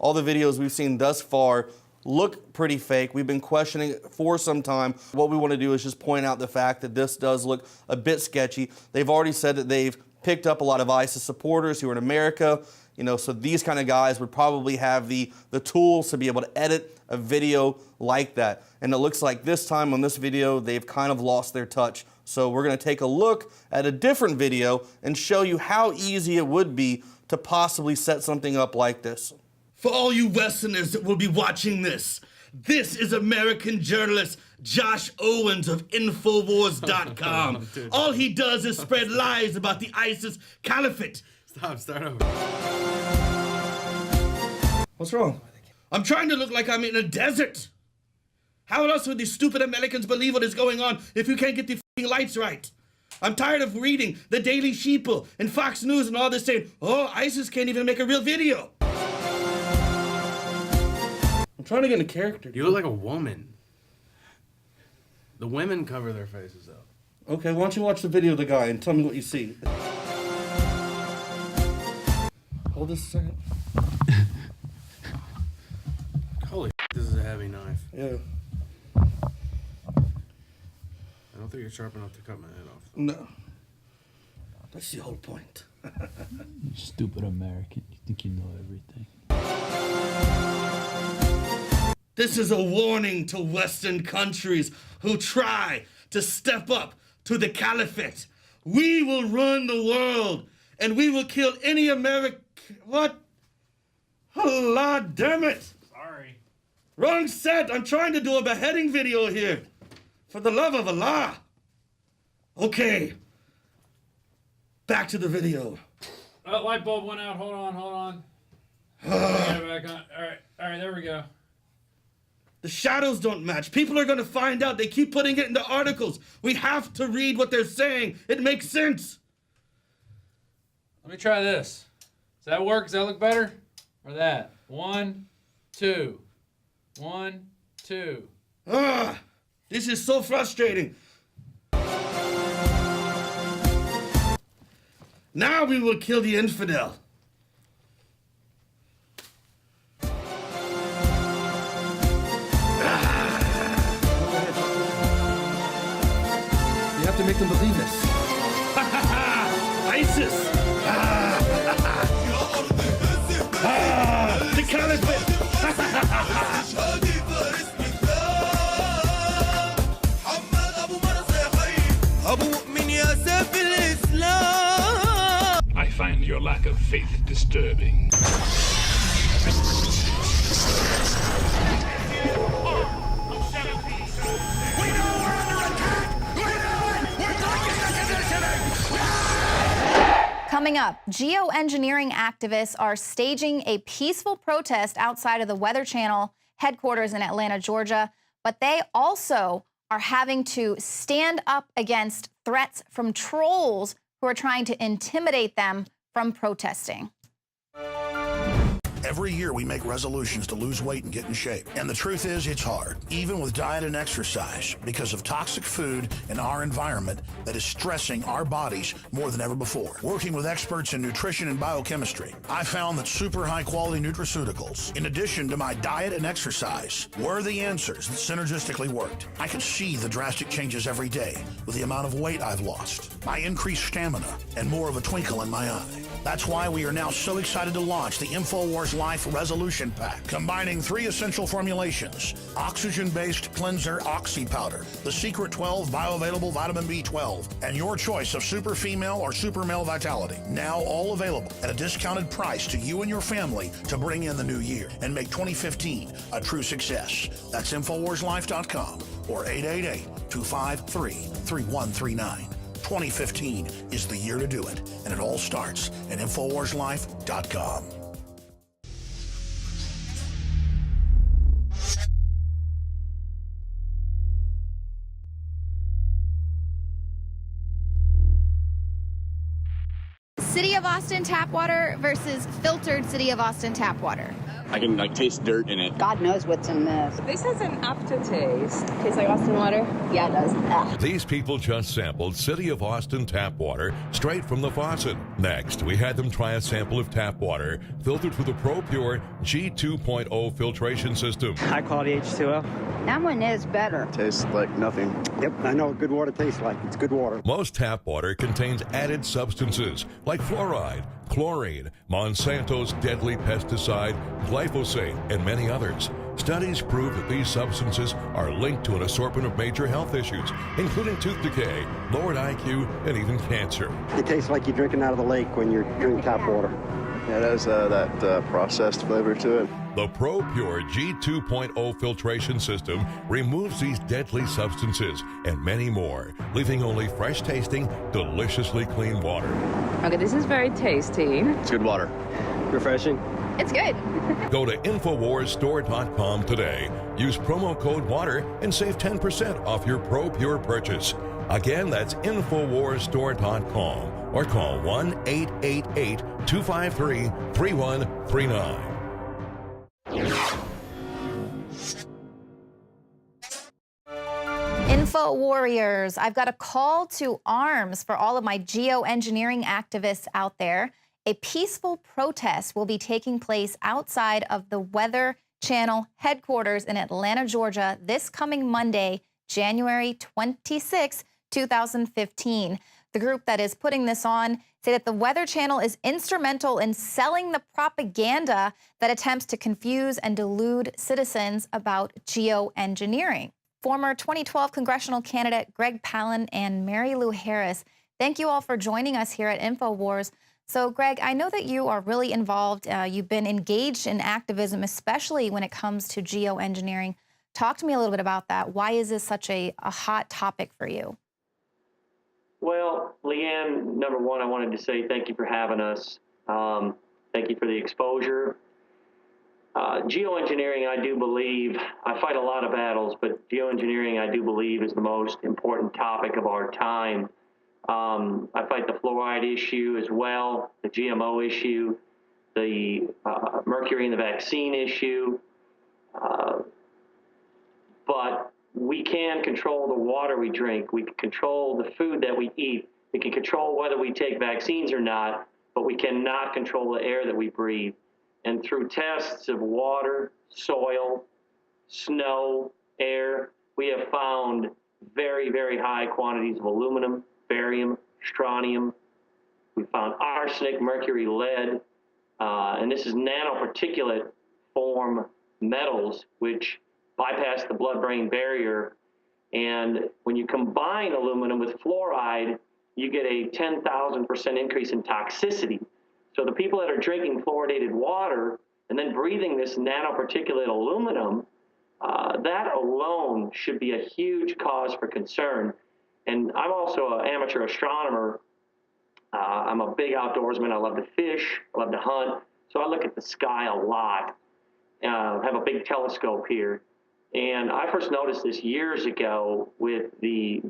all the videos we've seen thus far look pretty fake. We've been questioning it for some time. What we want to do is just point out the fact that this does look a bit sketchy. They've already said that they've picked up a lot of ISIS supporters who are in America. You know, so these kind of guys would probably have the tools to be able to edit a video like that. And it looks like this time on this video, they've kind of lost their touch. So we're going to take a look at a different video and show you how easy it would be to possibly set something up like this. For all you Westerners that will be watching this, this is American journalist Josh Owens of INFOWARS.com. All he does is spread lies about the ISIS caliphate. Start over. What's wrong? I'm trying to look like I'm in a desert. How else would these stupid Americans believe what is going on if you can't get the f***ing lights right? I'm tired of reading the Daily Sheeple and Fox News and all this saying, oh, ISIS can't even make a real video. I'm trying to get in character. You look like a woman. The women cover their faces up. Okay, why don't you watch the video of the guy and tell me what you see. Hold this a second. Holy this is a heavy knife. Yeah. I don't think you're sharp enough to cut my head off. No. That's the whole point. You stupid American. You think you know everything. This is a warning to Western countries who try to step up to the caliphate. We will run the world, and we will kill any American... What? Allah damn it! Sorry. Wrong set! I'm trying to do a beheading video here. For the love of Allah. Okay. Back to the video. Light bulb went out. Hold on. Get it back on. All right, there we go. The shadows don't match. People are going to find out. They keep putting it in the articles. We have to read what they're saying. It makes sense. Let me try this. Does that work? Does that look better? Or that? 1, 2. 1, 2. This is so frustrating. Now we will kill the infidel. You have to make them believe this. ISIS! The caliphate! I find your lack of faith disturbing. Coming up, geoengineering activists are staging a peaceful protest outside of the Weather Channel headquarters in Atlanta, Georgia, but they also are having to stand up against threats from trolls who are trying to intimidate them from protesting. Every year we make resolutions to lose weight and get in shape. And the truth is, it's hard, even with diet and exercise, because of toxic food in our environment that is stressing our bodies more than ever before. Working with experts in nutrition and biochemistry, I found that super high-quality nutraceuticals, in addition to my diet and exercise, were the answers that synergistically worked. I could see the drastic changes every day with the amount of weight I've lost, my increased stamina, and more of a twinkle in my eye. That's why we are now so excited to launch the INFOWARS Life Resolution Pack, combining 3 essential formulations: oxygen-based cleanser Oxy Powder, the Secret 12 bioavailable vitamin B12, and your choice of super female or super male vitality. Now all available at a discounted price to you and your family to bring in the new year and make 2015 a true success. That's InfoWarsLife.com or 888-253-3139. 2015 is the year to do it, and it all starts at InfoWarsLife.com. City of Austin tap water versus filtered City of Austin tap water. I can like taste dirt in it. God knows what's in this. This has an aftertaste. Tastes like Austin water? Yeah, it does. Ugh. These people just sampled City of Austin tap water straight from the faucet. Next, we had them try a sample of tap water filtered through the ProPure G2.0 filtration system. High quality H2O. That one is better. Tastes like nothing. Yep, I know what good water tastes like. It's good water. Most tap water contains added substances like fluoride, chlorine, Monsanto's deadly pesticide, glyphosate, and many others. Studies prove that these substances are linked to an assortment of major health issues, including tooth decay, lowered IQ, and even cancer. It tastes like you're drinking out of the lake when you're drinking tap water. Yeah, it has that processed flavor to it. The ProPure G2.0 filtration system removes these deadly substances and many more, leaving only fresh-tasting, deliciously clean water. Okay, this is very tasty. It's good water. Refreshing. It's good. Go to InfoWarsStore.com today. Use promo code WATER and save 10% off your ProPure purchase. Again, that's InfoWarsStore.com or call 1-888-253-3139. Info Warriors, I've got a call to arms for all of my geoengineering activists out there. A peaceful protest will be taking place outside of the Weather Channel headquarters in Atlanta, Georgia, this coming Monday, January 26, 2015. The group that is putting this on say that the Weather Channel is instrumental in selling the propaganda that attempts to confuse and delude citizens about geoengineering. Former 2012 congressional candidate Greg Palin and Mary Lou Harris, thank you all for joining us here at InfoWars. So, Greg, I know that you are really involved. You've been engaged in activism, especially when it comes to geoengineering. Talk to me a little bit about that. Why is this such a hot topic for you? Well, Leanne, number one, I wanted to say thank you for having us. Thank you for the exposure. Geoengineering, I do believe, I fight a lot of battles, but geoengineering, I do believe, is the most important topic of our time. I fight the fluoride issue as well, the GMO issue, the mercury in the vaccine issue. But we can control the water we drink. We can control the food that we eat. We can control whether we take vaccines or not, but we cannot control the air that we breathe. And through tests of water, soil, snow, air, we have found very, very high quantities of aluminum, barium, strontium. We found arsenic, mercury, lead, and this is nanoparticulate form metals which bypass the blood-brain barrier. And when you combine aluminum with fluoride, you get a 10,000% increase in toxicity. So the people that are drinking fluoridated water and then breathing this nanoparticulate aluminum, that alone should be a huge cause for concern. And I'm also an amateur astronomer. I'm a big outdoorsman. I love to fish. I love to hunt. So I look at the sky a lot. I have a big telescope here. And I first noticed this years ago with the,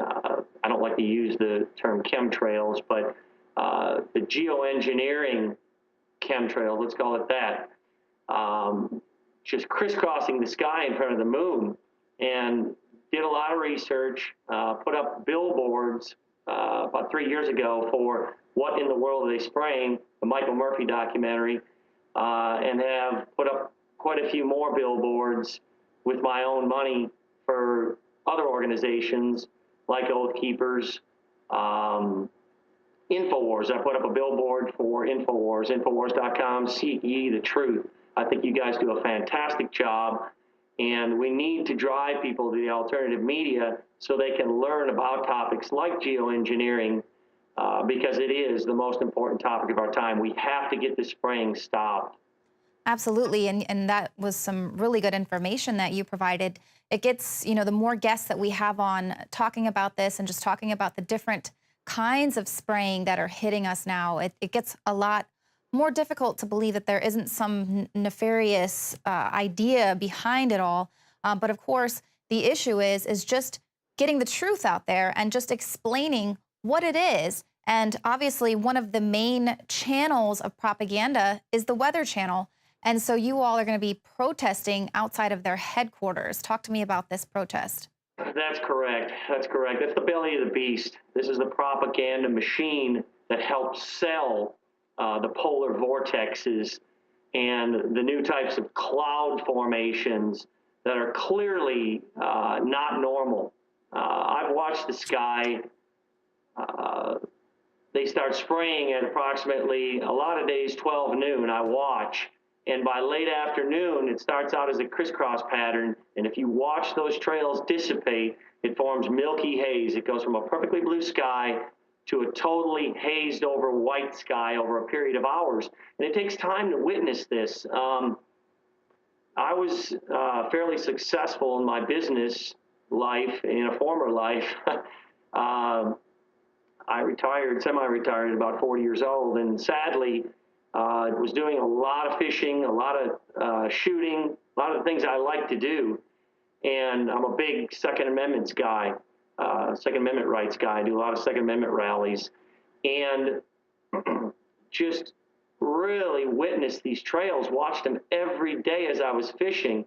I don't like to use the term chemtrails, but the geoengineering chemtrails, let's call it that, just crisscrossing the sky in front of the moon. And did a lot of research, put up billboards about 3 years ago for What in the World Are They Spraying, the Michael Murphy documentary, and have put up quite a few more billboards with my own money for other organizations like Oath Keepers, INFOWARS. I put up a billboard for INFOWARS, INFOWARS.com, seek ye the truth. I think you guys do a fantastic job, and we need to drive people to the alternative media so they can learn about topics like geoengineering, because it is the most important topic of our time. We have to get the spraying stopped. Absolutely, and that was some really good information that you provided. It gets, the more guests that we have on talking about this and just talking about the different kinds of spraying that are hitting us now, it gets a lot more difficult to believe that there isn't some nefarious idea behind it all. But of course, the issue is just getting the truth out there and just explaining what it is. And obviously, one of the main channels of propaganda is the Weather Channel. And so you all are going to be protesting outside of their headquarters. Talk to me about this protest. That's correct. That's correct. That's the belly of the beast. This is the propaganda machine that helps sell the polar vortexes and the new types of cloud formations that are clearly not normal. I've watched the sky. They start spraying at approximately, a lot of days, 12 noon. I watch. And by late afternoon, it starts out as a crisscross pattern. And if you watch those trails dissipate, it forms milky haze. It goes from a perfectly blue sky to a totally hazed over white sky over a period of hours. And it takes time to witness this. I was fairly successful in my business life, in a former life. I retired, semi-retired at about 40 years old, and sadly, was doing a lot of fishing, a lot of shooting, a lot of the things I like to do. And I'm a big Second Amendment guy, Second Amendment rights guy. I do a lot of Second Amendment rallies. And just really witnessed these trails, watched them every day as I was fishing,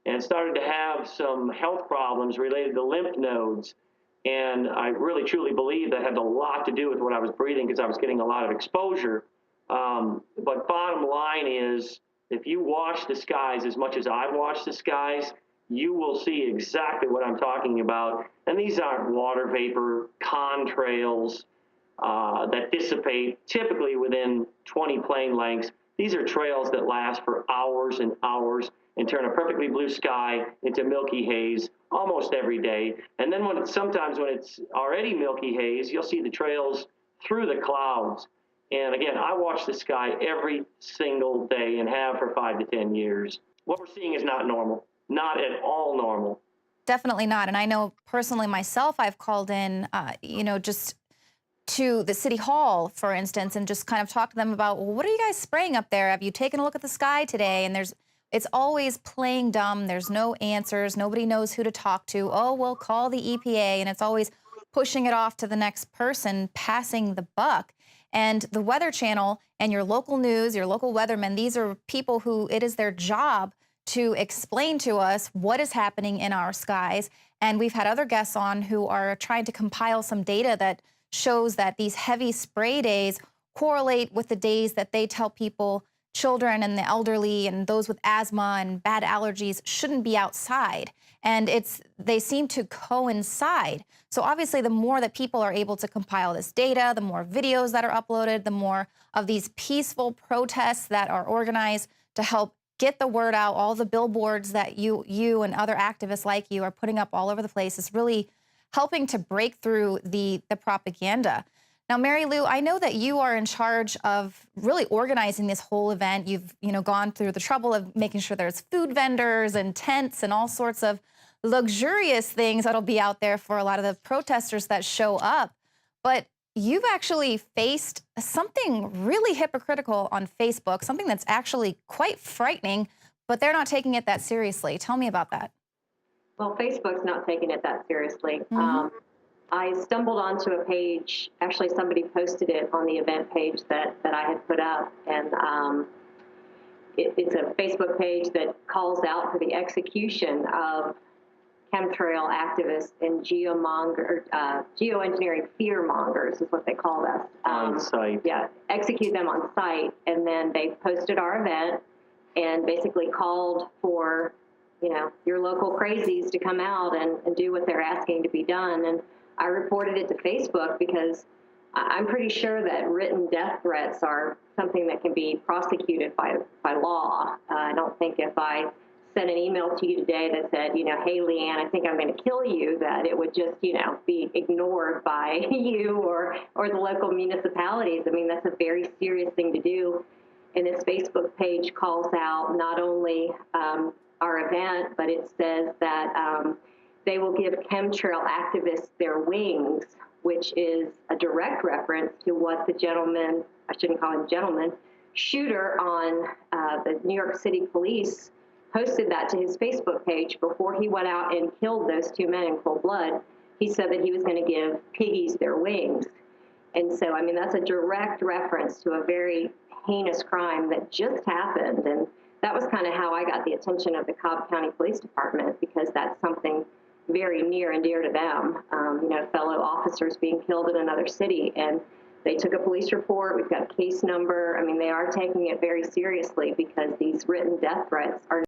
and started to have some health problems related to lymph nodes. And I really, truly believe that had a lot to do with what I was breathing because I was getting a lot of exposure. But bottom line is, if you watch the skies as much as I've watched the skies, you will see exactly what I'm talking about. And these aren't water vapor contrails that dissipate typically within 20 plane lengths. These are trails that last for hours and hours and turn a perfectly blue sky into milky haze almost every day. And then sometimes when it's already milky haze, you'll see the trails through the clouds. And again, I watch the sky every single day and have for 5 to 10 years. What we're seeing is not normal, not at all normal. Definitely not. And I know personally myself, I've called in, just to the city hall, for instance, and just kind of talked to them about, well, what are you guys spraying up there? Have you taken a look at the sky today? And it's always playing dumb. There's no answers. Nobody knows who to talk to. Oh, well, call the EPA. And it's always pushing it off to the next person, passing the buck. And the Weather Channel and your local news, your local weathermen, these are people who it is their job to explain to us what is happening in our skies. And we've had other guests on who are trying to compile some data that shows that these heavy spray days correlate with the days that they tell people, children and the elderly and those with asthma and bad allergies shouldn't be outside. And they seem to coincide. So obviously the more that people are able to compile this data, the more videos that are uploaded, the more of these peaceful protests that are organized to help get the word out, all the billboards that you and other activists like you are putting up all over the place is really helping to break through the propaganda. Now, Mary Lou, I know that you are in charge of really organizing this whole event. You've gone through the trouble of making sure there's food vendors and tents and all sorts of luxurious things that'll be out there for a lot of the protesters that show up. But you've actually faced something really hypocritical on Facebook, something that's actually quite frightening, but they're not taking it that seriously. Tell me about that. Well, Facebook's not taking it that seriously. I stumbled onto a page, actually somebody posted it on the event page that I had put up, and it's a Facebook page that calls out for the execution of chemtrail activists and geoengineering fear mongers is what they call us. On site. Yeah, execute them on site, and then they posted our event and basically called for your local crazies to come out and do what they're asking to be done. And I reported it to Facebook because I'm pretty sure that written death threats are something that can be prosecuted by law. I don't think if I sent an email to you today that said, hey, Leanne, I think I'm going to kill you, that it would just, be ignored by you or the local municipalities. I mean, that's a very serious thing to do. And this Facebook page calls out not only our event, but it says that they will give chemtrail activists their wings, which is a direct reference to what the gentleman, I shouldn't call him gentleman, shooter on the New York City police posted that to his Facebook page before he went out and killed those two men in cold blood. He said that he was going to give piggies their wings. And so, I mean, that's a direct reference to a very heinous crime that just happened. And that was kind of how I got the attention of the Cobb County Police Department, because that's something very near and dear to them. You know, fellow officers being killed in another city, and they took a police report. We've got a case number. I mean, they are taking it very seriously, because these written death threats are